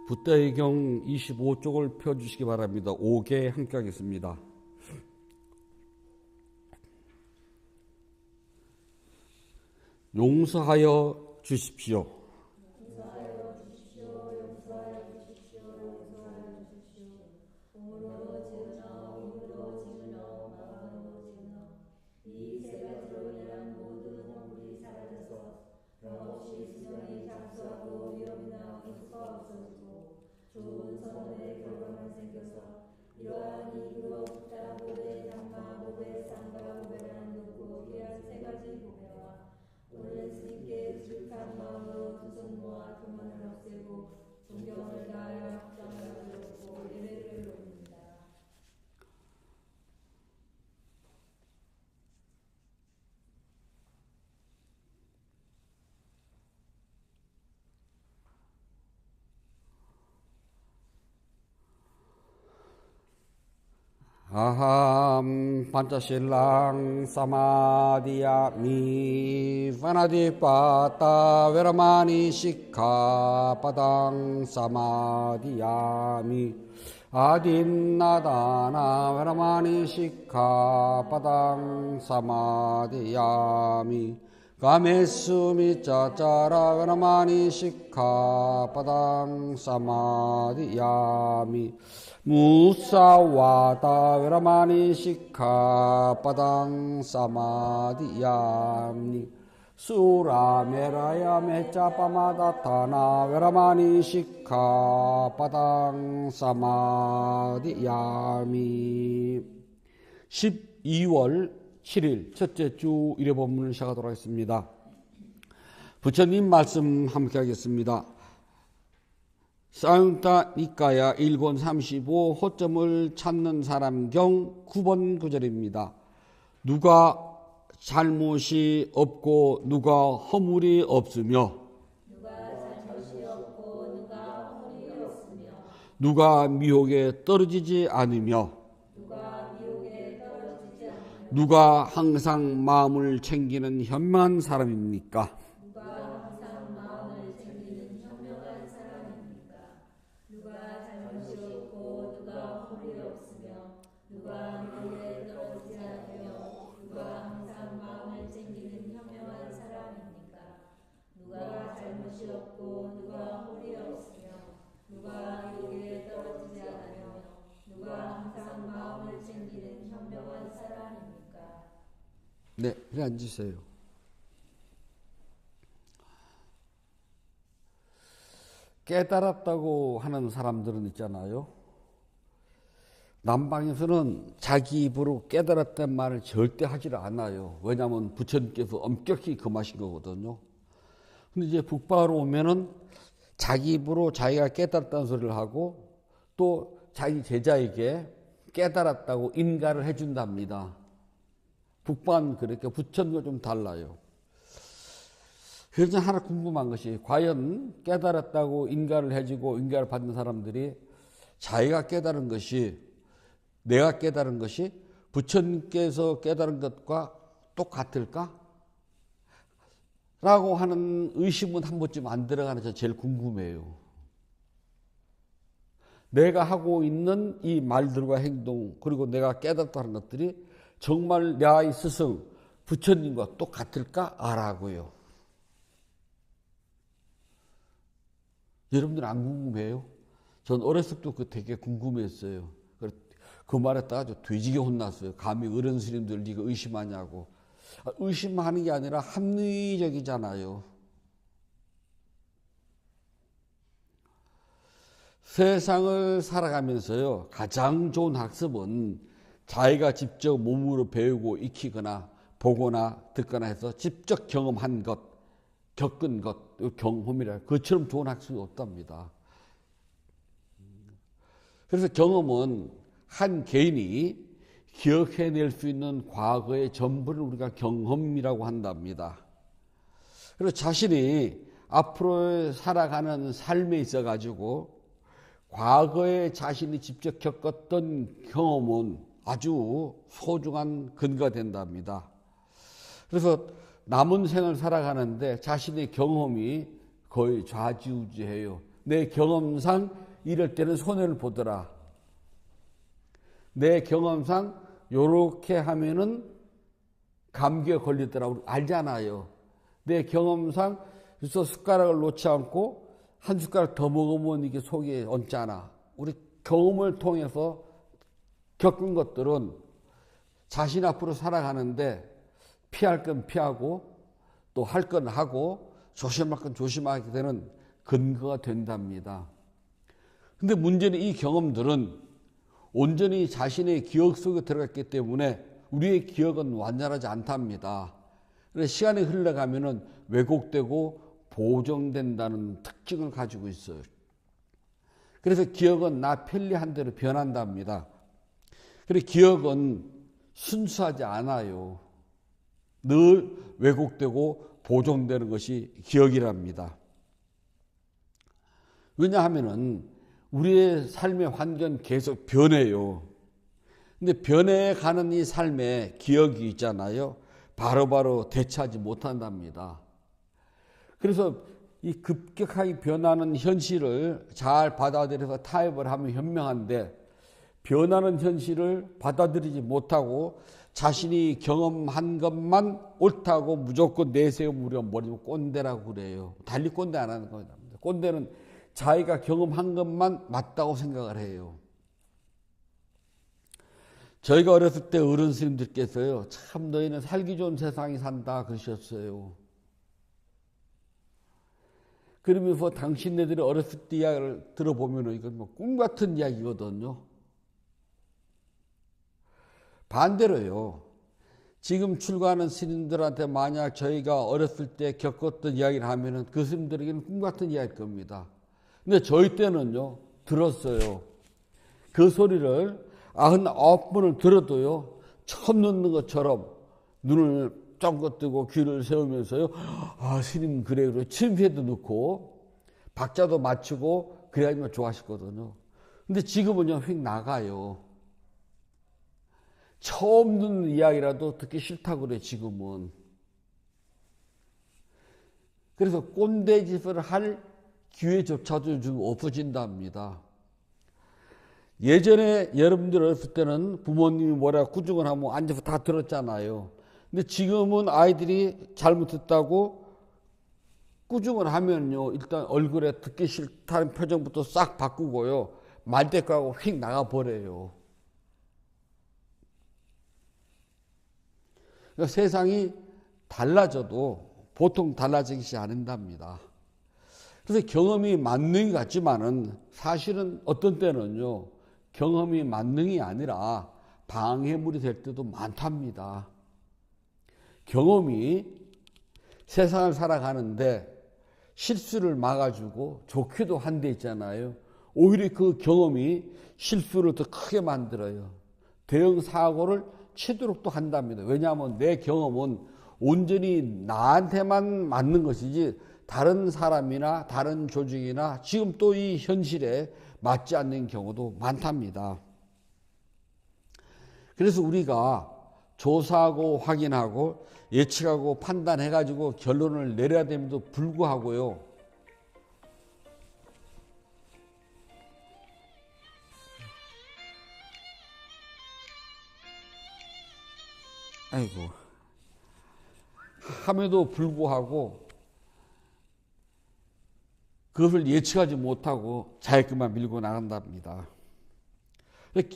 붓대경 25쪽을 펴주시기 바랍니다. 5개 함께 하겠습니다. 용서하여 주십시오. 아함 판타실랑 사마디야미 파나디파타 베라마니 시카 파당 사마디야미 아딘나다나 베라마니 시카 파당 사마디야미 가메스미 짜짜라 베라마니 시카 파당 사마디야미 무사와다 베라마니 시카 파당 사마디야미 수라메라야 메짜파마다타나 베라마니 시카 파당 사마디야미 12월 7일 첫째 주 일요 본문을 시작하도록 하겠습니다. 부처님 말씀 함께 하겠습니다. 사용타 니까야 1권 35 호점을 찾는 사람경 9번 구절입니다. 누가 잘못이 없고 누가 허물이 없으며 누가 미혹에 떨어지지 않으며 누가 항상 마음을 챙기는 현명한 사람입니까? 네, 이리 앉으세요. 깨달았다고 하는 사람들은 있잖아요. 남방에서는 자기 입으로 깨달았다는 말을 절대 하질 않아요. 왜냐하면 부처님께서 엄격히 금하신 거거든요. 근데 이제 북방으로 오면은 자기 입으로 자기가 깨달았다는 소리를 하고 또 자기 제자에게 깨달았다고 인가를 해준답니다. 북방은 그렇게 부처님과 좀 달라요. 그래서 하나 궁금한 것이 과연 깨달았다고 인가를 해주고 인가를 받는 사람들이 자기가 깨달은 것이 내가 깨달은 것이 부처님께서 깨달은 것과 똑같을까? 라고 하는 의심은 한 번쯤 안 들어가는 저 제일 궁금해요. 내가 하고 있는 이 말들과 행동 그리고 내가 깨닫다는 것들이 정말 나의 스승 부처님과 똑같을까? 라고요. 여러분들 안 궁금해요? 전 어렸을 때도 그 되게 궁금했어요. 그 말에다가 아주 돼지게 혼났어요. 감히 어른 스님들 네가 의심하냐고. 의심하는 게 아니라 합리적이잖아요. 세상을 살아가면서요, 가장 좋은 학습은 자기가 직접 몸으로 배우고 익히거나 보거나 듣거나 해서 직접 경험한 것, 겪은 것, 경험이라 그처럼 좋은 학습이 없답니다. 그래서 경험은 한 개인이 기억해낼 수 있는 과거의 전부를 우리가 경험이라고 한답니다. 그리고 자신이 앞으로 살아가는 삶에 있어가지고 과거에 자신이 직접 겪었던 경험은 아주 소중한 근거가 된답니다. 그래서 남은 생을 살아가는데 자신의 경험이 거의 좌지우지해요. 내 경험상 이럴 때는 손해를 보더라. 내 경험상 요렇게 하면은 감기에 걸리더라고 알잖아요. 내 경험상 그래서 숟가락을 놓지 않고 한 숟가락 더 먹으면 이게 속에 얹잖아. 우리 경험을 통해서 겪은 것들은 자신 앞으로 살아가는데 피할 건 피하고 또 할 건 하고 조심할 건 조심하게 되는 근거가 된답니다. 근데 문제는 이 경험들은 온전히 자신의 기억 속에 들어갔기 때문에 우리의 기억은 완전하지 않답니다. 그래서 시간이 흘러가면은 왜곡되고 보정된다는 특징을 가지고 있어요. 그래서 기억은 나 편리한 대로 변한답니다. 그래서 기억은 순수하지 않아요. 늘 왜곡되고 보정되는 것이 기억이랍니다. 왜냐하면은 우리의 삶의 환경은 계속 변해요. 근데 변해가는 이 삶에 기억이 있잖아요. 바로바로 대처하지 못한답니다. 그래서 이 급격하게 변하는 현실을 잘 받아들여서 타협을 하면 현명한데 변하는 현실을 받아들이지 못하고 자신이 경험한 것만 옳다고 무조건 내세우면 우리가 뭐냐면 꼰대라고 그래요. 달리 꼰대 안 하는 겁니다. 꼰대는 자기가 경험한 것만 맞다고 생각을 해요. 저희가 어렸을 때 어른 스님들께서요, 참 너희는 살기 좋은 세상에 산다 그러셨어요. 그러면서 당신네들이 어렸을 때 이야기를 들어보면 이건 뭐 꿈 같은 이야기거든요. 반대로요, 지금 출가하는 스님들한테 만약 저희가 어렸을 때 겪었던 이야기를 하면은 그 스님들에게는 꿈 같은 이야기일 겁니다. 근데 저희 때는요, 들었어요. 그 소리를 99번을 들어도요, 처음 듣는 것처럼 눈을 쫑긋 뜨고 귀를 세우면서요, 아, 스님 그래, 그래. 침회도 넣고, 박자도 맞추고, 그래야지만 좋아하시거든요. 근데 지금은요, 휙 나가요. 처음 듣는 이야기라도 듣기 싫다고 그래, 지금은. 그래서 꼰대 짓을 할 기회조차도 좀 없어진답니다. 예전에 여러분들 어렸을 때는 부모님이 뭐라 꾸중을 하면 앉아서 다 들었잖아요. 근데 지금은 아이들이 잘못 듣다고 꾸중을 하면요, 일단 얼굴에 듣기 싫다는 표정부터 싹 바꾸고요, 말대꾸하고 휙 나가버려요. 그러니까 세상이 달라져도 보통 달라지지 않는답니다. 그래서 경험이 만능이 같지만은 사실은 어떤 때는요, 경험이 만능이 아니라 방해물이 될 때도 많답니다. 경험이 세상을 살아가는데 실수를 막아주고 좋기도 한 데 있잖아요. 오히려 그 경험이 실수를 더 크게 만들어요. 대형 사고를 치도록 또 한답니다. 왜냐하면 내 경험은 온전히 나한테만 맞는 것이지 다른 사람이나 다른 조직이나 지금 또 이 현실에 맞지 않는 경우도 많답니다. 그래서 우리가 조사하고 확인하고 예측하고 판단해가지고 결론을 내려야 됨에도 불구하고요, 함에도 불구하고 그것을 예측하지 못하고 자기만 밀고 나간답니다.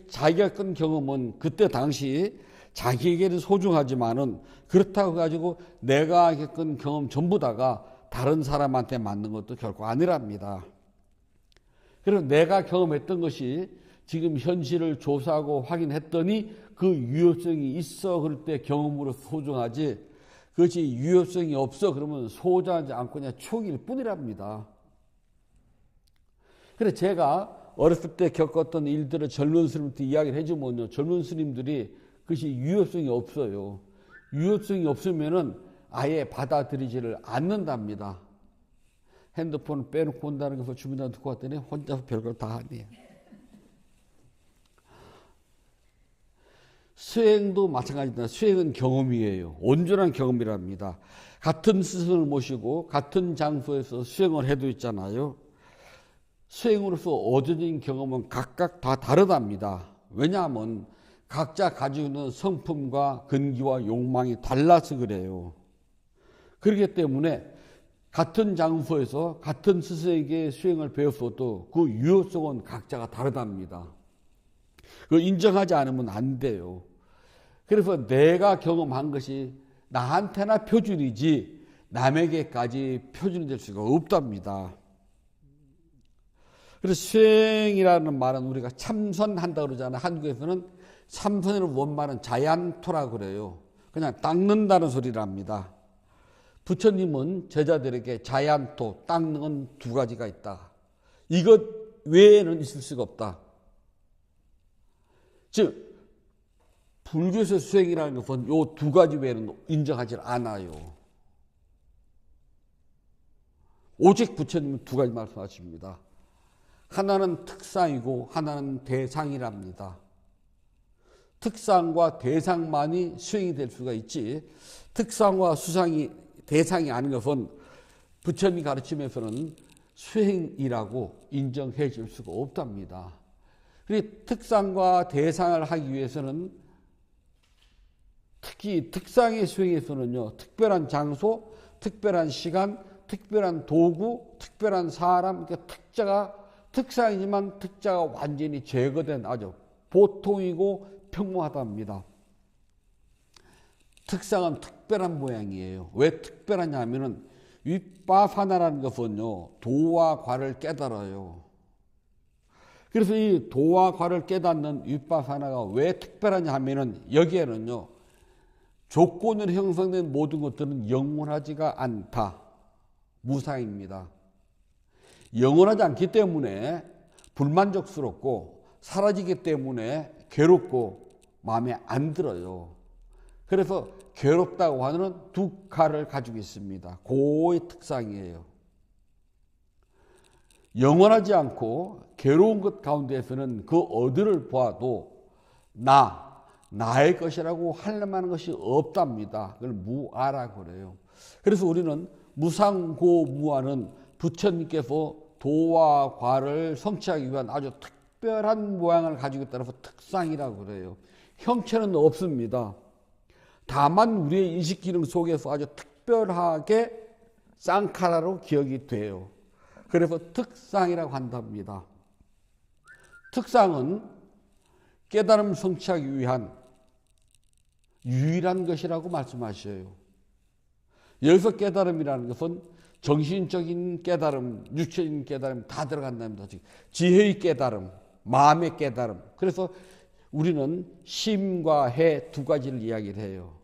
자기가 끈 경험은 그때 당시 자기에게는 소중하지만은 그렇다고 가지고 내가 겪은 경험 전부 다가 다른 사람한테 맞는 것도 결코 아니랍니다. 그래서 내가 경험했던 것이 지금 현실을 조사하고 확인했더니 그 유효성이 있어 그럴 때 경험으로 소중하지, 그것이 유효성이 없어 그러면 소중하지 않고 그냥 추억일 뿐이랍니다. 그래서 제가 어렸을 때 겪었던 일들을 젊은 스님한테 이야기를 해주면요, 젊은 스님들이 그것이 유효성이 없어요. 유효성이 없으면은 아예 받아들이지를 않는답니다. 핸드폰을 빼놓고 온다는 것을 주민한테 듣고 왔더니 혼자서 별걸 다 하네요. 수행도 마찬가지입니다. 수행은 경험이에요. 온전한 경험이랍니다. 같은 스승을 모시고 같은 장소에서 수행을 해도 있잖아요. 수행으로서 얻어진 경험은 각각 다 다르답니다. 왜냐하면 각자 가지고 있는 성품과 근기와 욕망이 달라서 그래요. 그렇기 때문에 같은 장소에서 같은 스승에게 수행을 배웠어도 그 유효성은 각자가 다르답니다. 그걸 인정하지 않으면 안 돼요. 그래서 내가 경험한 것이 나한테나 표준이지 남에게까지 표준이 될 수가 없답니다. 그래서 수행이라는 말은 우리가 참선한다 그러잖아요. 한국에서는 참선의 원말은 자얀토라고 그래요. 그냥 닦는다는 소리랍니다. 부처님은 제자들에게 자얀토, 닦는 두 가지가 있다. 이것 외에는 있을 수가 없다. 즉 불교에서 수행이라는 것은 이 두 가지 외에는 인정하지 않아요. 오직 부처님은 두 가지 말씀하십니다. 하나는 특상이고 하나는 대상이랍니다. 특상과 대상만이 수행이 될 수가 있지, 특상과 대상이 아닌 것은 부처님 가르침에서는 수행이라고 인정해 줄 수가 없답니다. 그리고 특상과 대상을 하기 위해서는 특히 특상의 수행에서는요, 특별한 장소, 특별한 시간, 특별한 도구, 특별한 사람, 그러니까 특상이지만 특자가 완전히 제거된 아주 보통이고 평범하답니다. 특상은 특별한 모양이에요. 왜 특별하냐 하면은 윗바사나라는 것은요, 도와 과를 깨달아요. 그래서 이 도와 과를 깨닫는 윗바사나가 왜 특별하냐 하면은 여기에는요, 조건으로 형성된 모든 것들은 영원하지가 않다. 무상입니다. 영원하지 않기 때문에 불만족스럽고 사라지기 때문에 괴롭고 마음에 안 들어요. 그래서 괴롭다고 하는 두카를 가지고 있습니다. 고의 특상이에요. 영원하지 않고 괴로운 것 가운데에서는 그 어디를 보아도 나의 것이라고 할 만한 것이 없답니다. 그걸 무아라고 그래요. 그래서 우리는 무상고무아는 부처님께서 도와 과를 성취하기 위한 아주 특별한 모양을 가지고 있다고 특상이라고 그래요. 형체는 없습니다. 다만 우리의 인식기능 속에서 아주 특별하게 쌍카라로 기억이 돼요. 그래서 특상이라고 한답니다. 특상은 깨달음 성취하기 위한 유일한 것이라고 말씀하셔요. 여기서 깨달음이라는 것은 정신적인 깨달음, 육체적인 깨달음 다 들어간답니다. 지혜의 깨달음, 마음의 깨달음. 그래서 우리는 심과 해 두 가지를 이야기를 해요.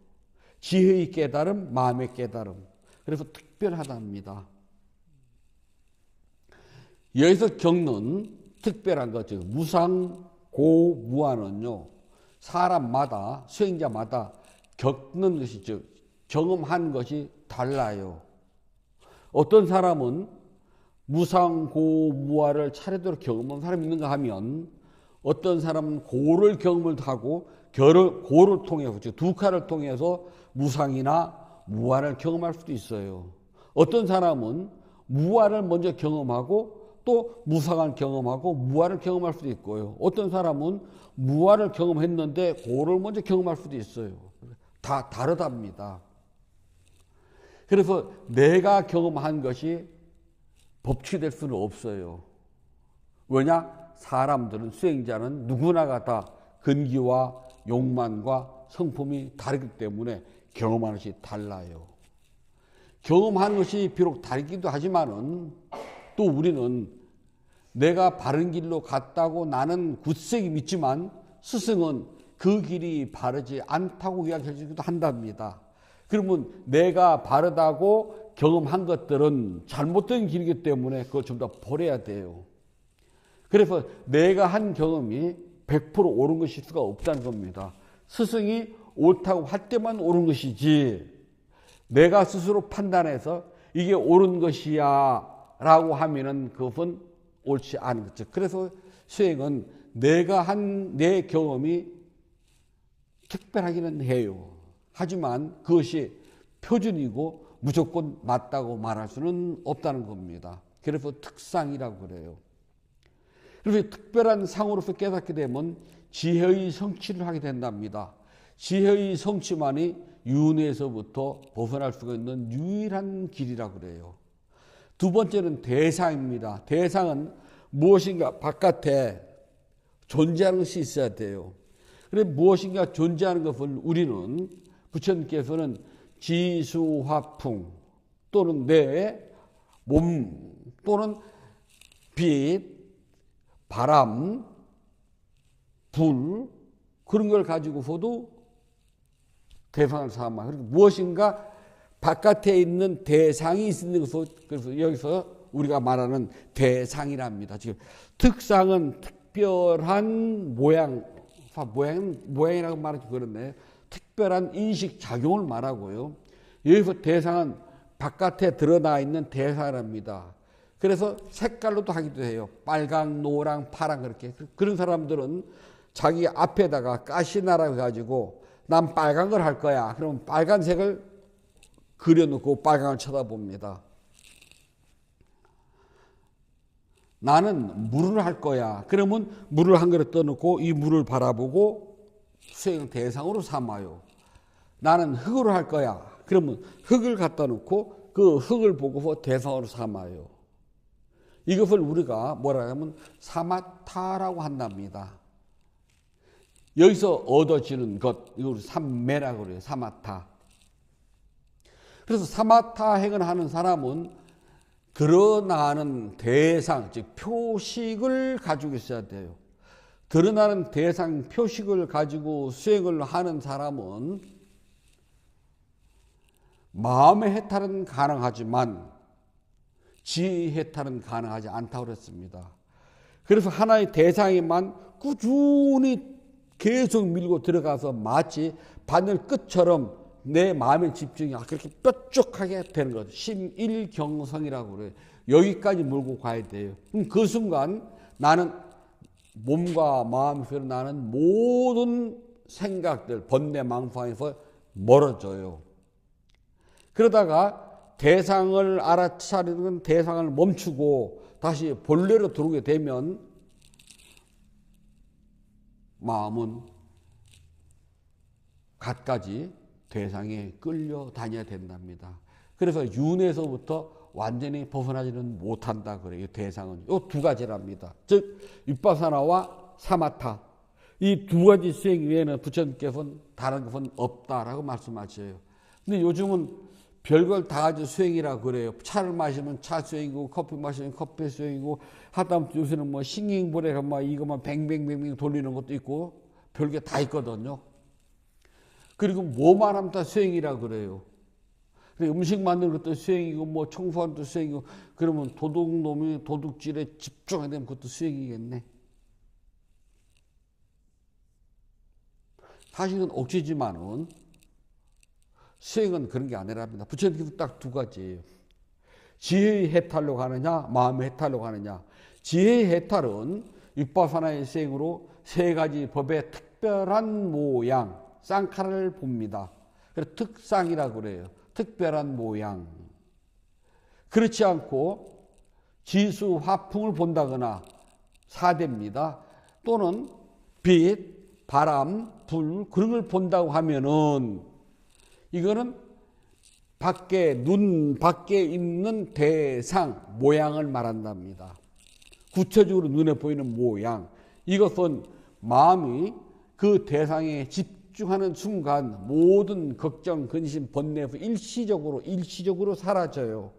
지혜의 깨달음, 마음의 깨달음. 그래서 특별하답니다. 여기서 겪는 특별한 것, 즉 무상고무아는요, 사람마다, 수행자마다 겪는 것이, 즉 경험한 것이 달라요. 어떤 사람은 무상고무아를 차례대로 경험한 사람이 있는가 하면, 어떤 사람은 고를 경험을 하고 고를 통해서, 즉 두카를 통해서 무상이나 무아를 경험할 수도 있어요. 어떤 사람은 무아를 먼저 경험하고 또 무상을 경험하고 무아를 경험할 수도 있고요. 어떤 사람은 무아를 경험했는데 고를 먼저 경험할 수도 있어요. 다 다르답니다. 그래서 내가 경험한 것이 법칙이 될 수는 없어요. 왜냐? 사람들은, 수행자는 누구나가 다 근기와 욕망과 성품이 다르기 때문에 경험하는 것이 달라요. 경험하는 것이 비록 다르기도 하지만은 또 우리는 내가 바른 길로 갔다고 나는 굳세게 믿지만 스승은 그 길이 바르지 않다고 이야기해 주기도 한답니다. 그러면 내가 바르다고 경험한 것들은 잘못된 길이기 때문에 그걸 좀 더 버려야 돼요. 그래서 내가 한 경험이 100% 옳은 것일 수가 없다는 겁니다. 스승이 옳다고 할 때만 옳은 것이지, 내가 스스로 판단해서 이게 옳은 것이야 라고 하면은 그것은 옳지 않은 거죠. 그래서 수행은 내가 한 내 경험이 특별하기는 해요. 하지만 그것이 표준이고 무조건 맞다고 말할 수는 없다는 겁니다. 그래서 특상이라고 그래요. 그래서 특별한 상으로서 깨닫게 되면 지혜의 성취를 하게 된답니다. 지혜의 성취만이 윤회에서부터 벗어날 수가 있는 유일한 길이라고 그래요. 두 번째는 대상입니다. 대상은 무엇인가 바깥에 존재하는 것이 있어야 돼요. 그래 무엇인가 존재하는 것을 우리는 부처님께서는 지수화풍 또는 내 몸 또는 빛, 바람, 불 그런 걸 가지고서도 대상을 삼아. 그리고 무엇인가 바깥에 있는 대상이 있는 것을 그래서 여기서 우리가 말하는 대상이랍니다. 지금 특상은 특별한 모양이라고 말하기 그렇네. 특별한 인식 작용을 말하고요. 여기서 대상은 바깥에 드러나 있는 대상이랍니다. 그래서 색깔로도 하기도 해요. 빨강, 노랑, 파랑 그렇게. 그런 사람들은 자기 앞에다가 가시나라 가지고 난 빨간 걸 할 거야. 그러면 빨간색을 그려놓고 빨강을 쳐다봅니다. 나는 물을 할 거야. 그러면 물을 한 그릇 떠놓고 이 물을 바라보고 수행 대상으로 삼아요. 나는 흙으로 할 거야. 그러면 흙을 갖다 놓고 그 흙을 보고서 대상으로 삼아요. 이것을 우리가 뭐라 하면 사마타라고 한답니다. 여기서 얻어지는 것, 이걸 삼매라고 그래요. 사마타. 그래서 사마타 행을 하는 사람은 드러나는 대상, 즉 표식을 가지고 있어야 돼요. 드러나는 대상, 표식을 가지고 수행을 하는 사람은 마음의 해탈은 가능하지만 지혜의 해탈은 가능하지 않다고 그랬습니다. 그래서 하나의 대상에만 꾸준히 계속 밀고 들어가서 마치 바늘 끝처럼 내 마음의 집중이 그렇게 뾰족하게 되는 거죠. 심일경성이라고 그래요. 여기까지 몰고 가야 돼요. 그럼 그 순간 나는 몸과 마음에서 나는 모든 생각들, 번뇌 망상에서 멀어져요. 그러다가 대상을 알아차리는 대상을 멈추고 다시 본래로 들어오게 되면 마음은 갖가지 대상에 끌려다녀야 된답니다. 그래서 윤에서부터 완전히 벗어나지는 못한다 그래요. 대상은 이 두 가지랍니다. 즉 윗바사나와 사마타 이 두 가지 수행 외에는 부처님께서는 다른 것은 없다라고 말씀하셔요. 근데 요즘은 별걸 다 가지고 수행이라 그래요. 차를 마시면 차 수행이고 커피 마시면 커피 수행이고 하다못해 요새는 뭐 싱잉볼에 막 이것만 뱅뱅뱅뱅 돌리는 것도 있고 별게 다 있거든요. 그리고 뭐만 하면 다 수행이라 그래요. 음식 만드는 것도 수행이고 뭐 청소하는 것도 수행이고 그러면 도둑놈이 도둑질에 집중해야 되면 그것도 수행이겠네. 사실은 억지지만은 수행은 그런 게 아니랍니다. 부처님께서 딱 두 가지예요. 지혜의 해탈로 가느냐 마음의 해탈로 가느냐. 지혜의 해탈은 윗바사나의 수행으로 세 가지 법의 특별한 모양 쌍카를 봅니다. 그래서 특상이라고 그래요. 특별한 모양. 그렇지 않고 지수 화풍을 본다거나 사대입니다. 또는 빛, 바람, 불 그런 걸 본다고 하면은 이거는 눈 밖에 있는 대상 모양을 말한답니다. 구체적으로 눈에 보이는 모양. 이것은 마음이 그 대상에 집중하는 순간 모든 걱정, 근심, 번뇌에서 일시적으로 사라져요.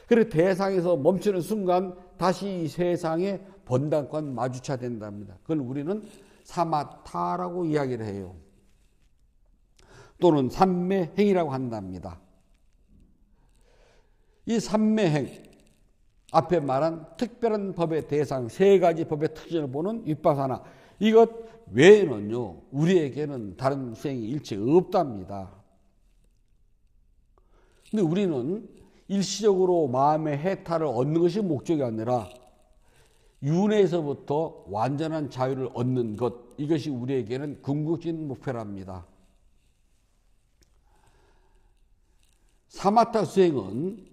그래서 대상에서 멈추는 순간 다시 이 세상에 번당과 마주쳐야 된답니다. 그걸 우리는 사마타라고 이야기를 해요. 또는 삼매행이라고 한답니다. 이 삼매행, 앞에 말한 특별한 법의 대상, 세 가지 법의 특징을 보는 윗바사나, 이것 외에는요, 우리에게는 다른 수행이 일체 없답니다. 근데 우리는 일시적으로 마음의 해탈을 얻는 것이 목적이 아니라 윤회에서부터 완전한 자유를 얻는 것, 이것이 우리에게는 궁극적인 목표랍니다. 사마타 수행은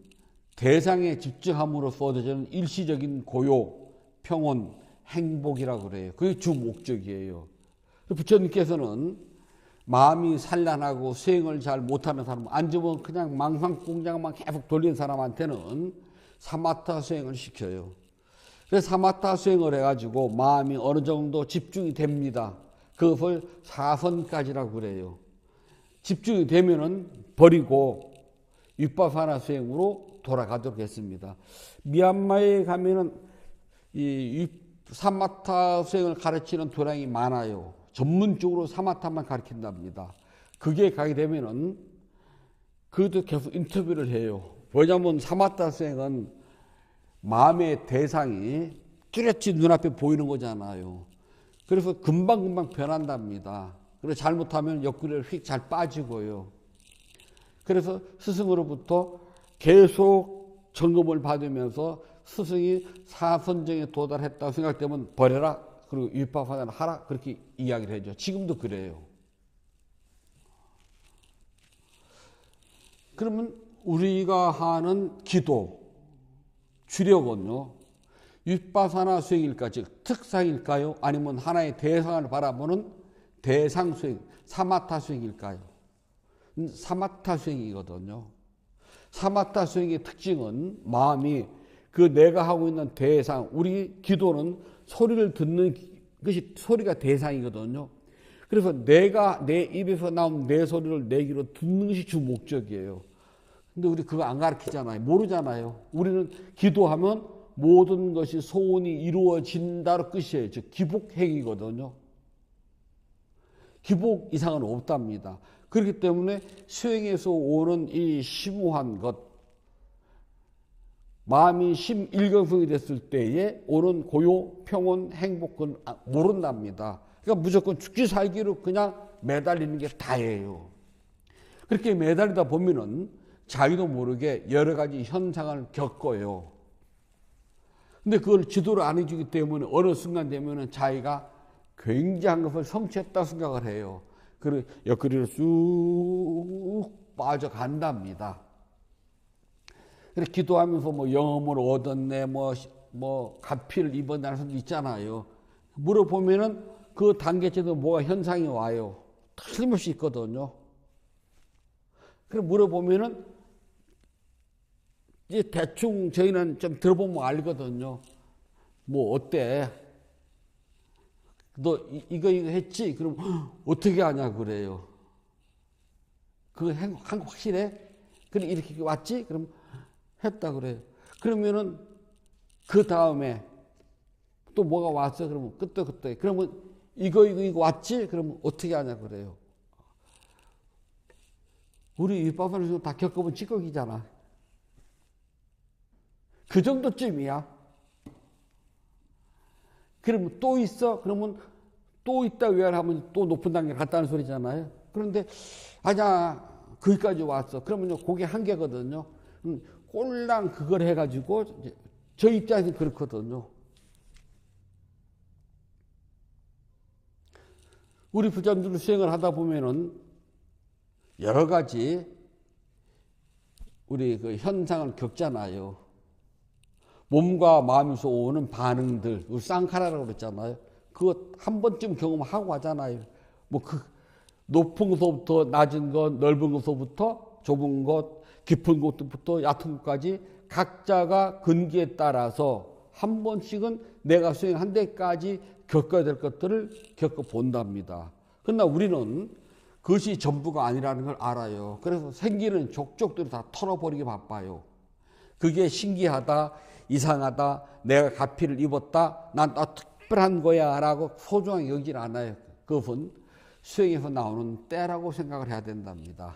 대상에 집중함으로써 얻어지는 일시적인 고요, 평온, 행복이라고 그래요. 그게 주 목적이에요. 부처님께서는 마음이 산란하고 수행을 잘 못하는 사람, 앉으면 그냥 망상공장만 계속 돌리는 사람한테는 사마타 수행을 시켜요. 그래서 사마타 수행을 해가지고 마음이 어느 정도 집중이 됩니다. 그것을 사선까지라고 그래요. 집중이 되면은 버리고 윗바사나 수행으로 돌아가도록 했습니다. 미얀마에 가면은 이 사마타 수행을 가르치는 도량이 많아요. 전문적으로 사마타만 가르친답니다. 그게 가게 되면은 그것도 계속 인터뷰를 해요. 왜냐하면 사마타 수행은 마음의 대상이 뚜렷이 눈앞에 보이는 거잖아요. 그래서 금방금방 변한답니다. 그래서 잘못하면 옆구리를 휙 잘 빠지고요. 그래서 스승으로부터 계속 점검을 받으면서 스승이 사선정에 도달했다고 생각되면 버려라. 그리고 윗바사나를 하라. 그렇게 이야기를 해줘. 지금도 그래요. 그러면 우리가 하는 기도, 주력은요, 윗바사나 수행일까, 즉 특상일까요? 아니면 하나의 대상을 바라보는 대상 수행, 사마타 수행일까요? 사마타 수행이거든요. 사마타 수행의 특징은 마음이 그 내가 하고 있는 대상, 우리 기도는 소리를 듣는 것이 소리가 대상이거든요. 그래서 내가 내 입에서 나온 내 소리를 내 귀로 듣는 것이 주 목적이에요. 근데 우리 그거 안 가르치잖아요. 모르잖아요. 우리는 기도하면 모든 것이 소원이 이루어진다로 끝이에요. 즉 기복행위거든요. 기복 이상은 없답니다. 그렇기 때문에 수행에서 오는 이 심오한 것, 마음이 심일경성이 됐을 때에 오는 고요, 평온, 행복은 모른답니다. 그러니까 무조건 죽기 살기로 그냥 매달리는 게 다예요. 그렇게 매달리다 보면은 자기도 모르게 여러 가지 현상을 겪어요. 근데 그걸 지도를 안 해주기 때문에 어느 순간 되면은 자기가 굉장한 것을 성취했다 생각을 해요. 그리고 옆구리로 쑥 빠져간답니다. 그래서 기도하면서 뭐 영험을 얻었네, 뭐 가피를 입었다는 사람도 있잖아요. 물어보면은 그 단계째도 뭐가 현상이 와요. 틀림없이 있거든요. 그래서 물어보면은 이제 대충 저희는 좀 들어보면 알거든요. 뭐 어때? 너 이거 했지? 그럼 어떻게 하냐 그래요. 그거 한 거 확실해? 그럼 이렇게 왔지? 그럼 했다 그래요. 그러면은 그 다음에 또 뭐가 왔어? 그러면 그때 그러면 이거 왔지? 그러면 어떻게 하냐 그래요. 우리 윗바사나 다 겪어본 찌꺼기잖아. 그 정도쯤이야. 그러면 또 있어? 그러면 또 있다 왜 하면 또 높은 단계를 갔다는 소리잖아요. 그런데 아니야 거기까지 왔어. 그러면 그게 한계거든요. 꼴랑 그걸 해가지고 저 입장에서 그렇거든요. 우리 부자님들 수행을 하다 보면은 여러 가지 우리 그 현상을 겪잖아요. 몸과 마음에서 오는 반응들, 우리 쌍카라라고 그랬잖아요. 그거 한 번쯤 경험하고 하잖아요. 뭐 그 높은 곳부터 낮은 것, 넓은 곳부터 좁은 곳, 깊은 곳부터 얕은 곳까지 각자가 근기에 따라서 한 번씩은 내가 수행한 데까지 겪어야 될 것들을 겪어본답니다. 그러나 우리는 그것이 전부가 아니라는 걸 알아요. 그래서 생기는 족족들을 다 털어버리기 바빠요. 그게 신기하다, 이상하다, 내가 가피를 입었다, 난 특별한 거야 라고 소중하게 여기질 않아요. 그것은 수행에서 나오는 때라고 생각을 해야 된답니다.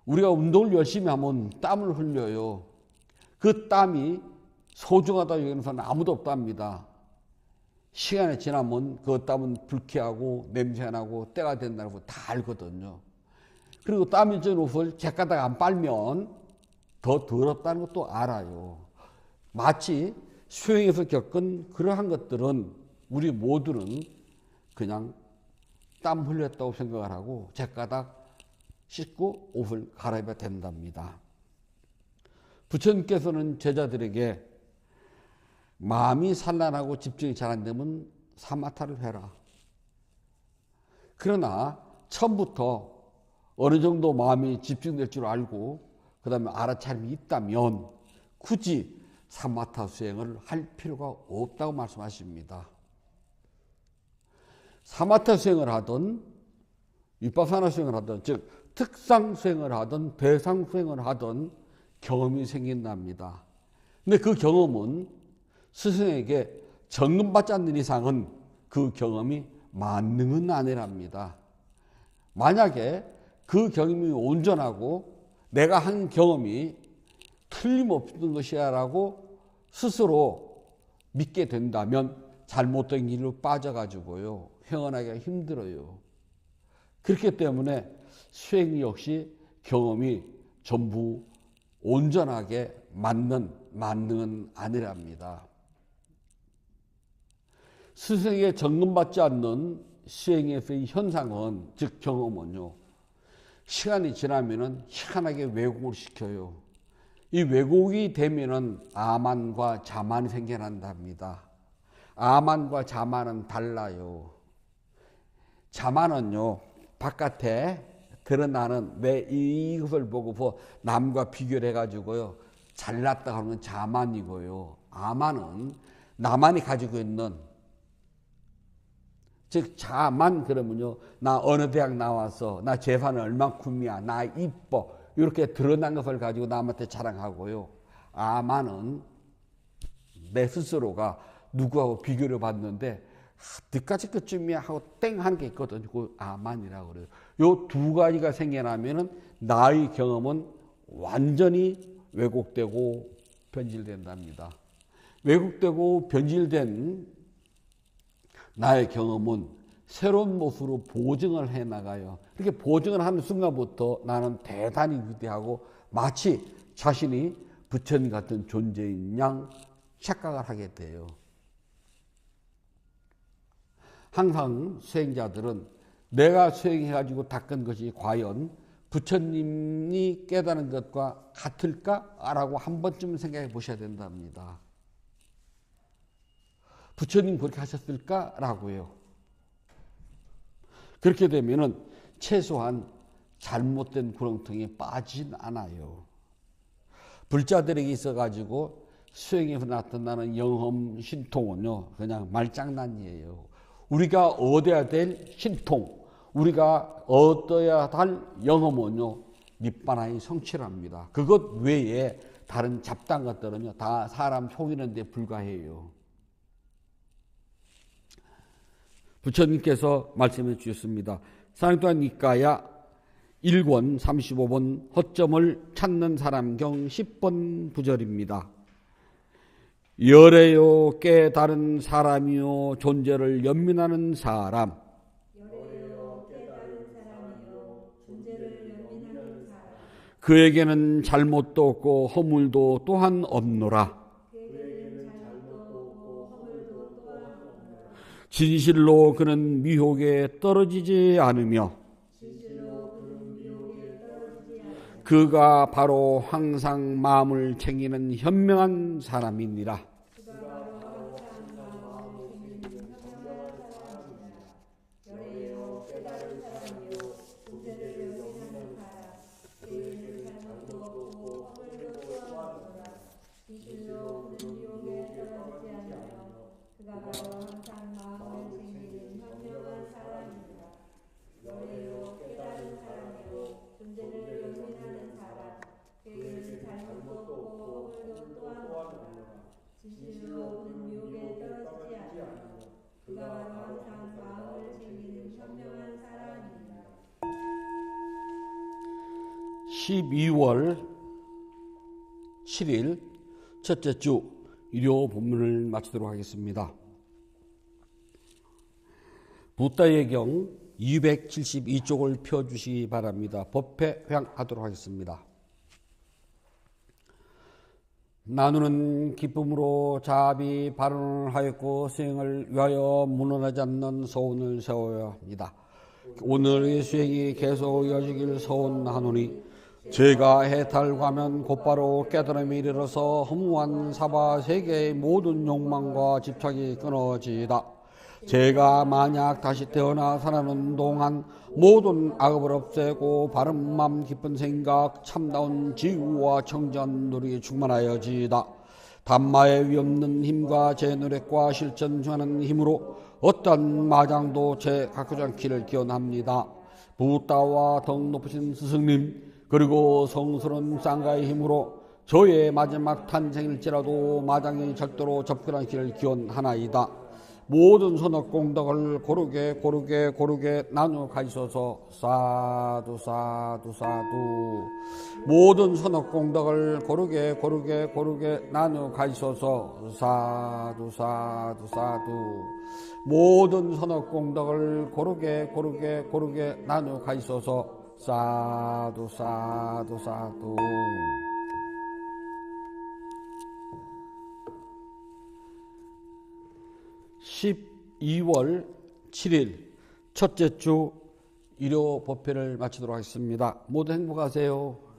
우리가 운동을 열심히 하면 땀을 흘려요. 그 땀이 소중하다고 여기는 사람은 아무도 없답니다. 시간이 지나면 그 땀은 불쾌하고 냄새나고 때가 된다고 다 알거든요. 그리고 땀이 진 옷을 제가닥 안 빨면 더 더럽다는 것도 알아요. 마치 수행에서 겪은 그러한 것들은 우리 모두는 그냥 땀 흘렸다고 생각을 하고 제가닥 씻고 옷을 갈아입어야 된답니다. 부처님께서는 제자들에게 마음이 산란하고 집중이 잘 안 되면 사마타를 해라. 그러나 처음부터 어느 정도 마음이 집중될 줄 알고 그 다음에 알아차림이 있다면 굳이 사마타 수행을 할 필요가 없다고 말씀하십니다. 사마타 수행을 하든 위파사나 수행을 하든, 즉 특상 수행을 하든 대상 수행을 하든 경험이 생긴답니다. 근데 그 경험은 스승에게 점검받지 않는 이상은 그 경험이 만능은 아니랍니다. 만약에 그 경험이 온전하고 내가 한 경험이 틀림없는 것이야 라고 스스로 믿게 된다면 잘못된 길로 빠져가지고요, 헤어나기가 힘들어요. 그렇기 때문에 수행 역시 경험이 전부 온전하게 맞는 만능은 아니랍니다. 스승에게 점검받지 않는 수행에서의 현상은, 즉 경험은요, 시간이 지나면은 희한하게 왜곡을 시켜요. 이 왜곡이 되면은 아만과 자만이 생겨난답니다. 아만과 자만은 달라요. 자만은요, 바깥에 드러나는 내 이것을 보고 남과 비교를 해가지고요, 잘났다 하는 건 자만이고요. 아만은 나만이 가지고 있는, 즉 자만 그러면요, 나 어느 대학 나와서 나 재산은 얼만큼이야, 나 이뻐, 이렇게 드러난 것을 가지고 남한테 자랑하고요. 아만은 내 스스로가 누구하고 비교를 받는데 늦까지 그쯤이야 하고 땡 하는 게 있거든요. 그 아만이라고 그래요. 요 두 가지가 생겨나면은 나의 경험은 완전히 왜곡되고 변질된답니다. 왜곡되고 변질된 나의 경험은 새로운 모습으로 보증을 해 나가요. 이렇게 보증을 하는 순간부터 나는 대단히 위대하고 마치 자신이 부처님 같은 존재인 양 착각을 하게 돼요. 항상 수행자들은 내가 수행해가지고 닦은 것이 과연 부처님이 깨달은 것과 같을까라고 한 번쯤 생각해 보셔야 된답니다. 부처님 그렇게 하셨을까라고요. 그렇게 되면은 최소한 잘못된 구렁텅이에 빠지진 않아요. 불자들에게 있어가지고 수행에서 나타나는 영험 신통은요, 그냥 말장난이에요. 우리가 얻어야 될 신통, 우리가 얻어야 할 영험은요, 니바나의 성취랍니다. 그것 외에 다른 잡다한 것들은요, 다 사람 속이는 데 불과해요. 부처님께서 말씀해 주셨습니다. 상토한 니까야 1권 35번 허점을 찾는 사람경 10번 부절입니다. 열애요 깨달은 사람이요 존재를 연민하는 사람. 열애요 깨달은 사람이요 존재를 연민하는 사람. 그에게는 잘못도 없고 허물도 또한 없노라. 진실로 그는 미혹에 떨어지지 않으며 그가 바로 항상 마음을 챙기는 현명한 사람이니라. 진실로 그는 미혹에 떨어지지 않으며 그가 바로 항상 마음을 챙기는 현명한 사람이니라. 12월 7일 첫째 주 일요 본문을 마치도록 하겠습니다. 붓다의 경 272쪽을 펴주시기 바랍니다. 법회 회항하도록 하겠습니다. 나누는 기쁨으로 자비 발언을 하였고 수행을 위하여 무너지지 않는 소원을 세워야 합니다. 오늘의 수행이 계속 이어지길 소원하노니 제가 해탈하면 곧바로 깨달음이 이르러서 허무한 사바 세계의 모든 욕망과 집착이 끊어지다. 제가 만약 다시 태어나 살아는 동안 모든 악업을 없애고 바른 마음 깊은 생각 참다운 지구와 청전 누리에 충만하여지다. 단마의 위없는 힘과 제 노력과 실천 중하는 힘으로 어떤 마장도 제 갖고지 않기를 기원합니다. 부다와 덕 높으신 스승님 그리고 성스러운 쌍가의 힘으로 저의 마지막 탄생일지라도 마장이 절대로 접근하는 길을 기원하나이다. 모든 선악공덕을 고르게 나누어 가지소서. 사두 사두 사두. 모든 선악공덕을 고르게 나누어 가지소서. 사두 사두 사두. 모든 선악공덕을 고르게 나누어 가지소서. 사두 사두 사두. 12월 7일 첫째 주 일요 법회를 마치도록 하겠습니다. 모두 행복하세요.